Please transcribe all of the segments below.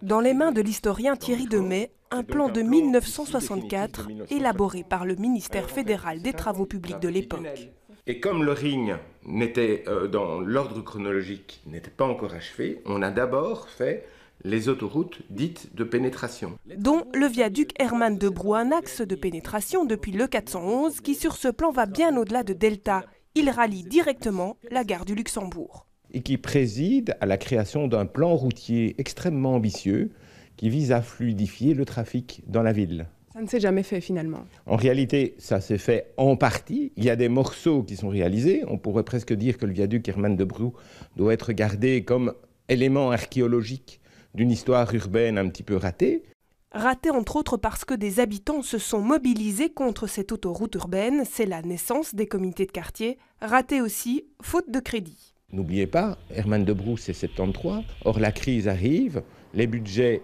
Dans les mains de l'historien Thierry Demey, un plan de 1964 élaboré par le ministère fédéral des Travaux publics de l'époque. Et comme le ring n'était dans l'ordre chronologique n'était pas encore achevé, on a d'abord fait les autoroutes dites de pénétration. Dont le viaduc Hermann de Brou, un axe de pénétration depuis le 411 qui sur ce plan va bien au-delà de Delta. Il rallie directement la gare du Luxembourg. Et qui préside à la création d'un plan routier extrêmement ambitieux qui vise à fluidifier le trafic dans la ville. Ça ne s'est jamais fait finalement. En réalité, ça s'est fait en partie. Il y a des morceaux qui sont réalisés. On pourrait presque dire que le viaduc Hermann de Brou doit être gardé comme élément archéologique d'une histoire urbaine un petit peu ratée. Ratée entre autres parce que des habitants se sont mobilisés contre cette autoroute urbaine. C'est la naissance des comités de quartier. Ratée aussi, faute de crédit. N'oubliez pas, Hermann de Brou, c'est 73. Or, la crise arrive, les budgets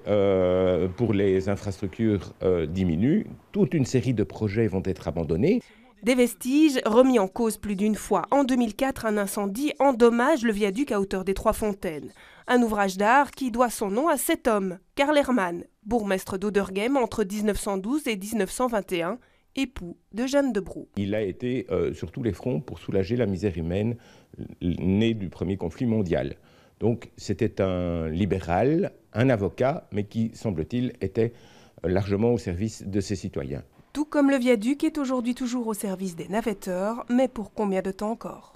pour les infrastructures diminuent, toute une série de projets vont être abandonnés. Des vestiges remis en cause plus d'une fois. En 2004, un incendie endommage le viaduc à hauteur des Trois Fontaines. Un ouvrage d'art qui doit son nom à cet homme, Karl Hermann, bourgmestre d'Oderghem entre 1912 et 1921, époux de Jeanne de Brou. Il a été sur tous les fronts pour soulager la misère humaine née du premier conflit mondial. Donc c'était un libéral, un avocat, mais qui, semble-t-il, était largement au service de ses citoyens. Tout comme le viaduc est aujourd'hui toujours au service des navetteurs, mais pour combien de temps encore ?